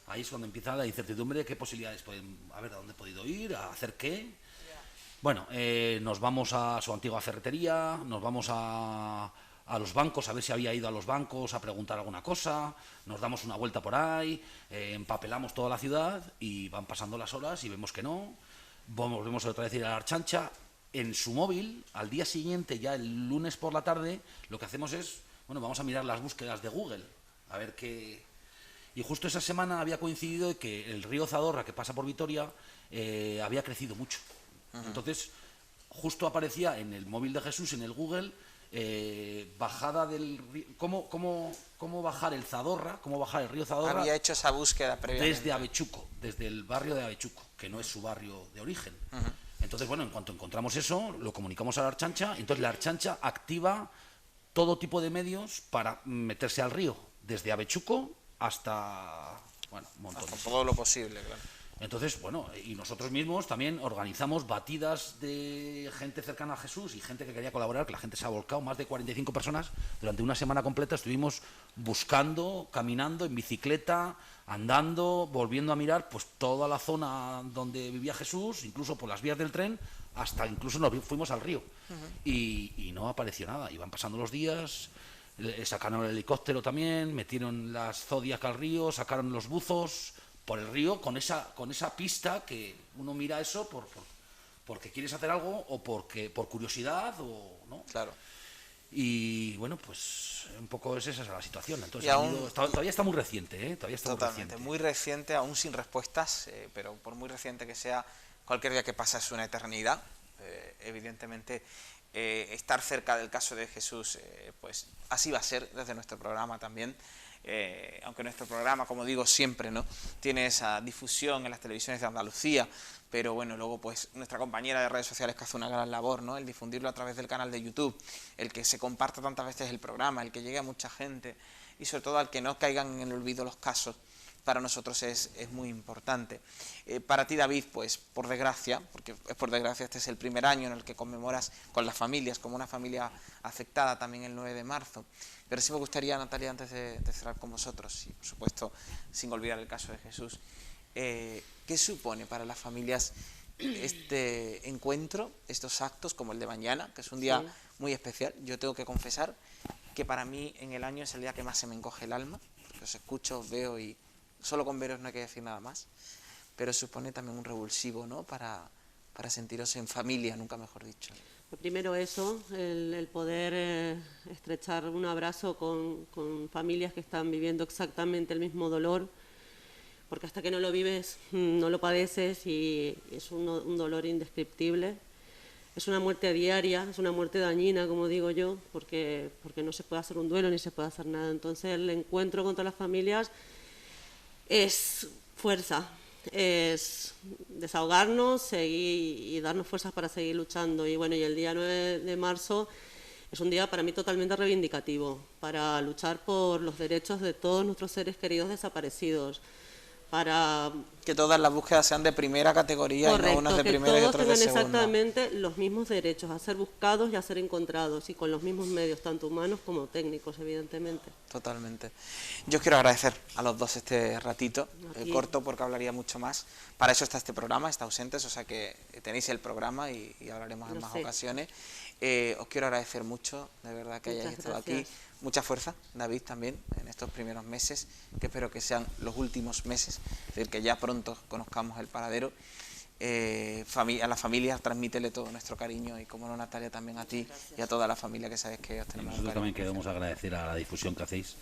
Ahí es cuando empieza la incertidumbre de qué posibilidades pueden haber, a dónde he podido ir, a hacer qué. Bueno, nos vamos a su antigua ferretería, nos vamos a los bancos, a ver si había ido a los bancos a preguntar alguna cosa, nos damos una vuelta por ahí, empapelamos toda la ciudad y van pasando las horas y vemos que no. Volvemos otra vez a ir a la Archancha. En su móvil, al día siguiente, ya el lunes por la tarde, lo que hacemos es, bueno, vamos a mirar las búsquedas de Google, a ver qué... Y justo esa semana había coincidido que el río Zadorra, que pasa por Vitoria, había crecido mucho. Entonces, justo aparecía en el móvil de Jesús, en el Google, bajada del río, cómo bajar el Zadorra, cómo bajar el río Zadorra. Había hecho esa búsqueda previamente. Desde Avechuco, desde el barrio de Avechuco, que no es su barrio de origen. Entonces, bueno, en cuanto encontramos eso, lo comunicamos a la Archancha, entonces la Archancha activa todo tipo de medios para meterse al río, desde Avechuco hasta, bueno, un montón. Hasta todo lo posible, claro. Entonces, bueno, y nosotros mismos también organizamos batidas de gente cercana a Jesús y gente que quería colaborar, que la gente se ha volcado, más de 45 personas. Durante una semana completa estuvimos buscando, caminando, en bicicleta, andando, volviendo a mirar pues toda la zona donde vivía Jesús, incluso por las vías del tren, hasta incluso nos fuimos al río y no apareció nada. Iban pasando los días, sacaron el helicóptero también, metieron las Zodiac al río, sacaron los buzos por el río con esa pista que uno mira eso porque quieres hacer algo o por curiosidad o no. Claro. Y bueno, pues un poco esa es la situación. Entonces todavía está muy reciente, ¿eh? Todavía está totalmente, muy reciente, aún sin respuestas, pero por muy reciente que sea, cualquier día que pasa es una eternidad. Evidentemente, estar cerca del caso de Jesús, pues así va a ser desde nuestro programa también. Aunque nuestro programa, como digo siempre, ¿no?, tiene esa difusión en las televisiones de Andalucía, pero bueno, luego pues nuestra compañera de redes sociales que hace una gran labor, ¿no?, el difundirlo a través del canal de YouTube, el que se comparta tantas veces el programa, el que llegue a mucha gente y sobre todo al que no caigan en el olvido los casos, para nosotros es muy importante. Para ti, David, pues por desgracia, porque es por desgracia, este es el primer año en el que conmemoras con las familias, como una familia afectada también el 9 de marzo. Pero sí me gustaría, Natalia, antes de cerrar con vosotros, y por supuesto sin olvidar el caso de Jesús, ¿qué supone para las familias este encuentro, estos actos como el de mañana, que es un día muy especial? Yo tengo que confesar que para mí en el año es el día que más se me encoge el alma, porque os escucho, os veo y solo con veros no hay que decir nada más, pero supone también un revulsivo, ¿no?, para sentiros en familia, nunca mejor dicho. Primero eso, el poder estrechar un abrazo con familias que están viviendo exactamente el mismo dolor, porque hasta que no lo vives no lo padeces y es un dolor indescriptible. Es una muerte diaria, es una muerte dañina, como digo yo, porque no se puede hacer un duelo ni se puede hacer nada. Entonces el encuentro con todas las familias es fuerza, es desahogarnos, seguir y darnos fuerzas para seguir luchando. Y bueno, y el día 9 de marzo es un día para mí totalmente reivindicativo, para luchar por los derechos de todos nuestros seres queridos desaparecidos, para que todas las búsquedas sean de primera categoría. Correcto, y no unas de primera y otras de segunda. Todos tengan exactamente los mismos derechos a ser buscados y a ser encontrados, y con los mismos medios, tanto humanos como técnicos, evidentemente. Totalmente. Yo quiero agradecer a los dos este ratito, corto porque hablaría mucho más. Para eso está este programa, está Ausentes, o sea que tenéis el programa y hablaremos en más ocasiones. Os quiero agradecer mucho, de verdad, que hayáis estado aquí. Mucha fuerza, David, también, en estos primeros meses, que espero que sean los últimos meses, es decir, que ya pronto conozcamos el paradero. A la familia, transmítele todo nuestro cariño y, como no, Natalia, también a ti y a toda la familia, que sabes que os tenemos. Nosotros también queremos agradecer a la difusión que hacéis,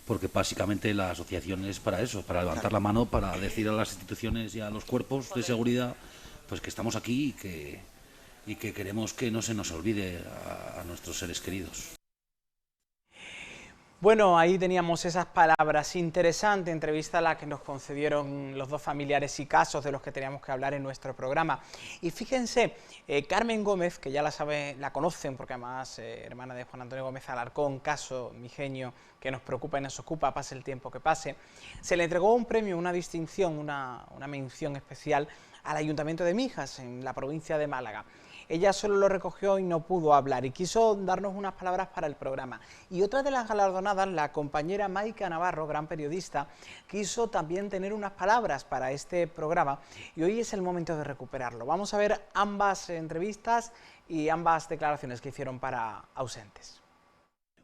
porque básicamente la asociación es para eso, para levantar la mano, para decir a las instituciones y a los cuerpos de seguridad pues que estamos aquí y que queremos que no se nos olvide a nuestros seres queridos. Bueno, ahí teníamos esas palabras. Interesante entrevista la que nos concedieron los dos familiares y casos de los que teníamos que hablar en nuestro programa. Y fíjense, Carmen Gómez, que ya la conocen porque además hermana de Juan Antonio Gómez Alarcón, caso mijeño que nos preocupa y nos ocupa, pase el tiempo que pase, se le entregó un premio, una distinción, una mención especial al Ayuntamiento de Mijas, en la provincia de Málaga. Ella solo lo recogió y no pudo hablar y quiso darnos unas palabras para el programa. Y otra de las galardonadas, la compañera Maika Navarro, gran periodista, quiso también tener unas palabras para este programa y hoy es el momento de recuperarlo. Vamos a ver ambas entrevistas y ambas declaraciones que hicieron para Ausentes.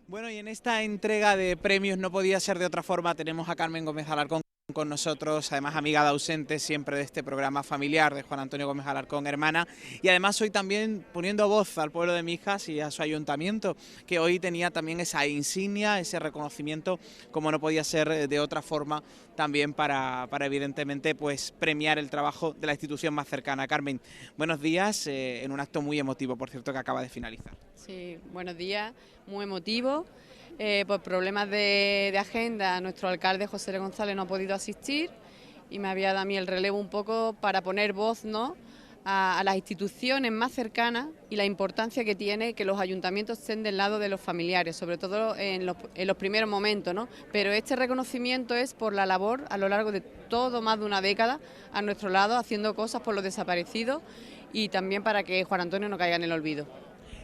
Bueno, y en esta entrega de premios no podía ser de otra forma, tenemos a Carmen Gómez Alarcón con nosotros, además amiga de Ausentes, siempre de este programa familiar de Juan Antonio Gómez Alarcón, hermana, y además hoy también poniendo voz al pueblo de Mijas y a su ayuntamiento, que hoy tenía también esa insignia, ese reconocimiento, como no podía ser de otra forma, también para evidentemente pues premiar el trabajo de la institución más cercana. Carmen, buenos días, en un acto muy emotivo, por cierto, que acaba de finalizar. Sí, buenos días, muy emotivo. Por problemas de agenda, nuestro alcalde José L. González no ha podido asistir y me había dado a mí el relevo un poco para poner voz, ¿no?, a las instituciones más cercanas y la importancia que tiene que los ayuntamientos estén del lado de los familiares, sobre todo en los primeros momentos, ¿no? Pero este reconocimiento es por la labor a lo largo de todo más de una década a nuestro lado, haciendo cosas por los desaparecidos y también para que Juan Antonio no caiga en el olvido.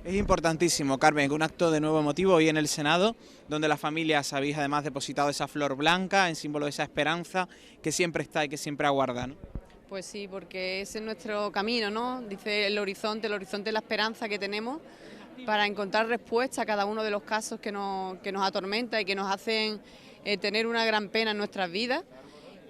Es importantísimo, Carmen, un acto de nuevo emotivo hoy en el Senado, donde las familias habéis además depositado esa flor blanca en símbolo de esa esperanza que siempre está y que siempre aguarda, ¿no? Pues sí, porque ese es nuestro camino, ¿no? Dice el horizonte es la esperanza que tenemos para encontrar respuesta a cada uno de los casos que nos atormenta y que nos hacen tener una gran pena en nuestras vidas.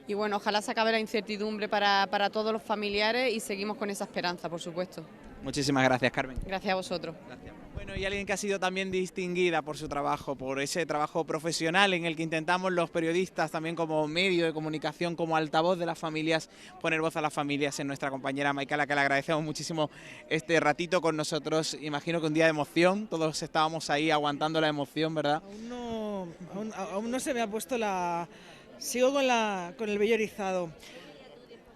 Y bueno, ojalá se acabe la incertidumbre para todos los familiares y seguimos con esa esperanza, por supuesto. Muchísimas gracias, Carmen. Gracias a vosotros. Gracias. Bueno, y alguien que ha sido también distinguida por su trabajo, por ese trabajo profesional en el que intentamos los periodistas también como medio de comunicación, como altavoz de las familias, poner voz a las familias, en nuestra compañera Maika, a la que le agradecemos muchísimo este ratito con nosotros. Imagino que un día de emoción, todos estábamos ahí aguantando la emoción, ¿verdad? Aún no se me ha puesto la... Sigo con el vello erizado.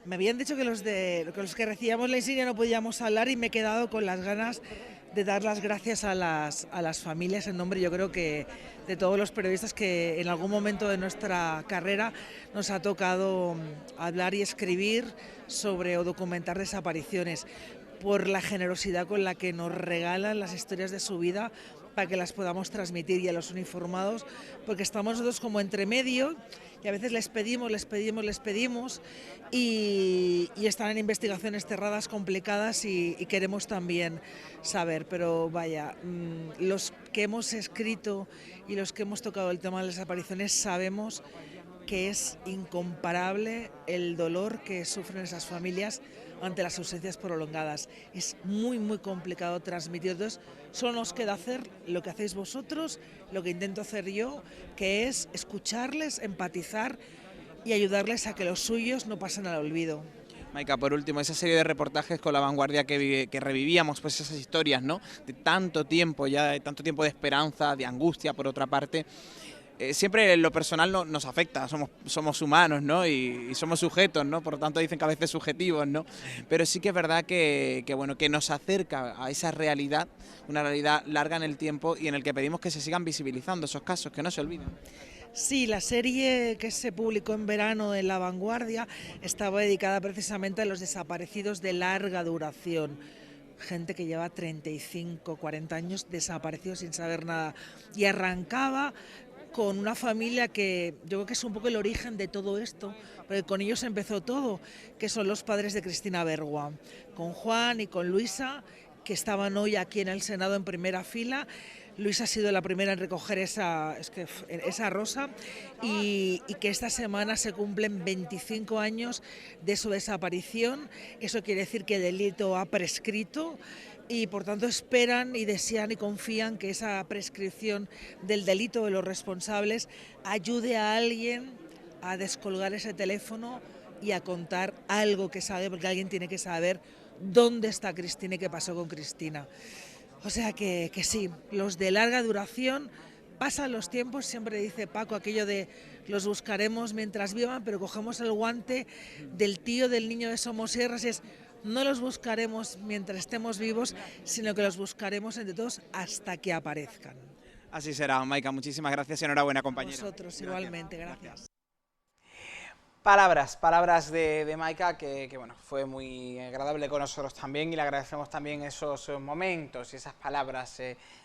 Me habían dicho que los que recibíamos la insignia no podíamos hablar y me he quedado con las ganas de dar las gracias a las familias en nombre, yo creo que de todos los periodistas que en algún momento de nuestra carrera nos ha tocado hablar y escribir sobre o documentar desapariciones, por la generosidad con la que nos regalan las historias de su vida para que las podamos transmitir, y a los uniformados, porque estamos nosotros como entre medio y a veces les pedimos y están en investigaciones cerradas, complicadas y queremos también saber, pero vaya, los que hemos escrito y los que hemos tocado el tema de las desapariciones sabemos que es incomparable el dolor que sufren esas familias ante las ausencias prolongadas. Es muy, muy complicado transmitir. Entonces, solo nos queda hacer lo que hacéis vosotros, lo que intento hacer yo, que es escucharles, empatizar y ayudarles a que los suyos no pasen al olvido. Maika, por último, esa serie de reportajes con La Vanguardia que revivíamos, pues esas historias, ¿no?, de tanto tiempo ya, de tanto tiempo de esperanza, de angustia, por otra parte. Siempre en lo personal nos afecta, somos humanos, ¿no?, y somos sujetos, ¿no?, por lo tanto dicen que a veces subjetivos, ¿no?, pero sí que es verdad que nos acerca a esa realidad, una realidad larga en el tiempo y en el que pedimos que se sigan visibilizando esos casos, que no se olviden. Sí, la serie que se publicó en verano en La Vanguardia estaba dedicada precisamente a los desaparecidos de larga duración. Gente que lleva 35, 40 años desaparecidos sin saber nada. Y arrancaba con una familia que yo creo que es un poco el origen de todo esto, porque con ellos empezó todo, que son los padres de Cristina Bergua, con Juan y con Luisa, que estaban hoy aquí en el Senado en primera fila. Luisa ha sido la primera en recoger esa rosa y que esta semana se cumplen 25 años de su desaparición. Eso quiere decir que el delito ha prescrito y por tanto esperan y desean y confían que esa prescripción del delito de los responsables ayude a alguien a descolgar ese teléfono y a contar algo que sabe, porque alguien tiene que saber dónde está Cristina y qué pasó con Cristina. O sea que sí, los de larga duración, pasan los tiempos, siempre dice Paco aquello de los buscaremos mientras vivan, pero cogemos el guante del tío del niño de Somosierras y es no los buscaremos mientras estemos vivos, sino que los buscaremos entre todos hasta que aparezcan. Así será, Maika, muchísimas gracias y enhorabuena, compañera. Vosotros igualmente, gracias. Palabras de Maika que bueno, fue muy agradable con nosotros también y le agradecemos también esos momentos y esas palabras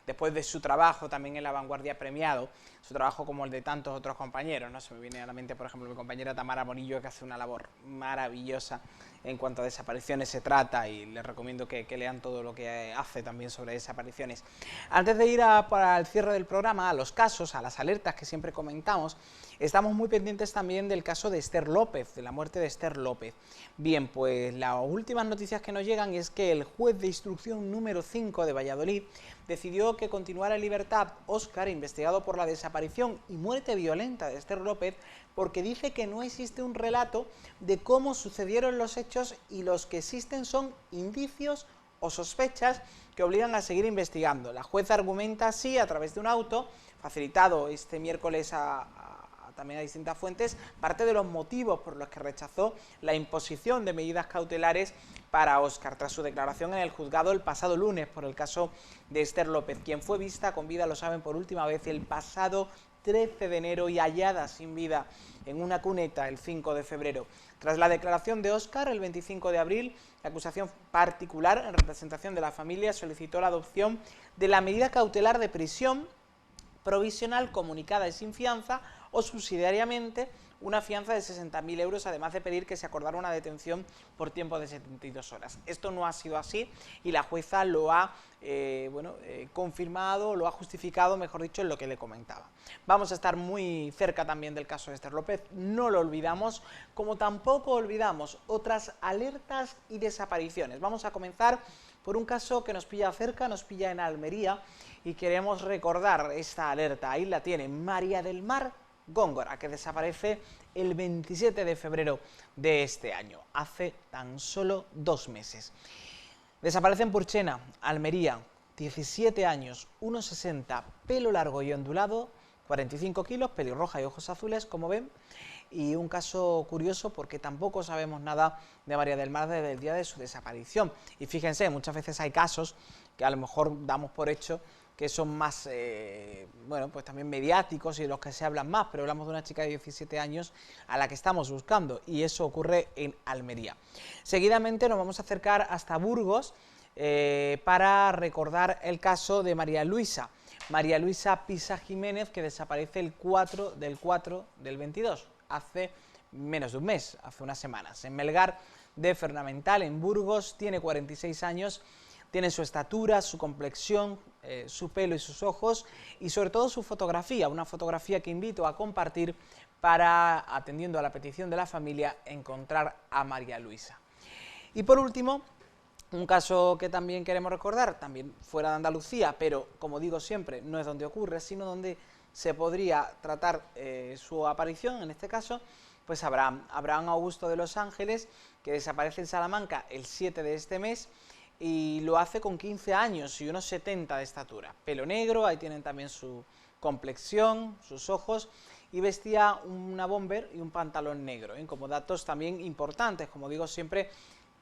después de su trabajo también en La Vanguardia premiado, su trabajo como el de tantos otros compañeros, ¿no? Se me viene a la mente, por ejemplo, mi compañera Tamara Morillo, que hace una labor maravillosa en cuanto a desapariciones se trata, y les recomiendo que lean todo lo que hace también sobre desapariciones. Antes de ir para el cierre del programa, a los casos, a las alertas que siempre comentamos, estamos muy pendientes también del caso de Esther López, de la muerte de Esther López. Bien, pues las últimas noticias que nos llegan es que el juez de instrucción número 5 de Valladolid decidió que continuara en libertad Óscar, investigado por la desaparición y muerte violenta de Esther López, porque dice que no existe un relato de cómo sucedieron los hechos y los que existen son indicios o sospechas que obligan a seguir investigando. La jueza argumenta así, a través de un auto facilitado este miércoles también a distintas fuentes, parte de los motivos por los que rechazó la imposición de medidas cautelares para Óscar, tras su declaración en el juzgado el pasado lunes por el caso de Esther López, quien fue vista con vida, lo saben, por última vez el pasado 13 de enero y hallada sin vida en una cuneta el 5 de febrero. Tras la declaración de Óscar, el 25 de abril, la acusación particular, en representación de la familia, solicitó la adopción de la medida cautelar de prisión provisional comunicada y sin fianza o subsidiariamente una fianza de 60.000 euros, además de pedir que se acordara una detención por tiempo de 72 horas. Esto no ha sido así y la jueza lo ha confirmado, lo ha justificado, mejor dicho, en lo que le comentaba. Vamos a estar muy cerca también del caso de Esther López, no lo olvidamos, como tampoco olvidamos otras alertas y desapariciones. Vamos a comenzar por un caso que nos pilla cerca, nos pilla en Almería, y queremos recordar esta alerta. Ahí la tiene, María del Mar Góngora, que desaparece el 27 de febrero de este año, hace tan solo 2 meses. Desaparece en Purchena, Almería, 17 años, 1,60, pelo largo y ondulado, 45 kilos, pelirroja y ojos azules, como ven, y un caso curioso porque tampoco sabemos nada de María del Mar desde el día de su desaparición. Y fíjense, muchas veces hay casos que a lo mejor damos por hecho que son más, pues también mediáticos y de los que se hablan más, pero hablamos de una chica de 17 años a la que estamos buscando, y eso ocurre en Almería. Seguidamente nos vamos a acercar hasta Burgos para recordar el caso de María Luisa Pisa Jiménez, que desaparece el 4 del 22, hace menos de un mes, hace unas semanas, en Melgar de Fernamental, en Burgos. Tiene 46 años, tiene su estatura, su complexión, su pelo y sus ojos, y sobre todo su fotografía, una fotografía que invito a compartir para, atendiendo a la petición de la familia, encontrar a María Luisa. Y por último, un caso que también queremos recordar, también fuera de Andalucía, pero como digo siempre, no es donde ocurre, sino donde se podría tratar su aparición, en este caso, pues Abraham Augusto de Los Ángeles, que desaparece en Salamanca el 7 de este mes, y lo hace con 15 años y unos 70 de estatura. Pelo negro, ahí tienen también su complexión, sus ojos, y vestía una bomber y un pantalón negro, como datos también importantes, como digo siempre,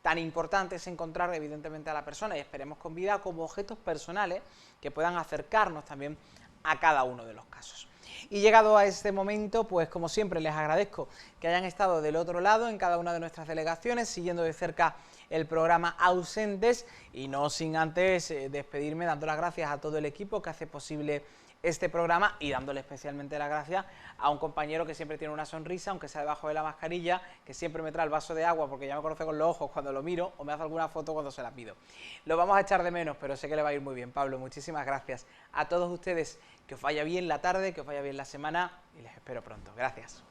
tan importante es encontrar evidentemente a la persona, y esperemos con vida, como objetos personales que puedan acercarnos también a cada uno de los casos. Y llegado a este momento, pues como siempre les agradezco que hayan estado del otro lado en cada una de nuestras delegaciones, siguiendo de cerca el programa Ausentes, y no sin antes despedirme dando las gracias a todo el equipo que hace posible este programa, y dándole especialmente las gracias a un compañero que siempre tiene una sonrisa, aunque sea debajo de la mascarilla, que siempre me trae el vaso de agua porque ya me conoce con los ojos cuando lo miro, o me hace alguna foto cuando se la pido. Lo vamos a echar de menos, pero sé que le va a ir muy bien. Pablo, muchísimas gracias. A todos ustedes, que os vaya bien la tarde, que os vaya bien la semana, y les espero pronto. Gracias.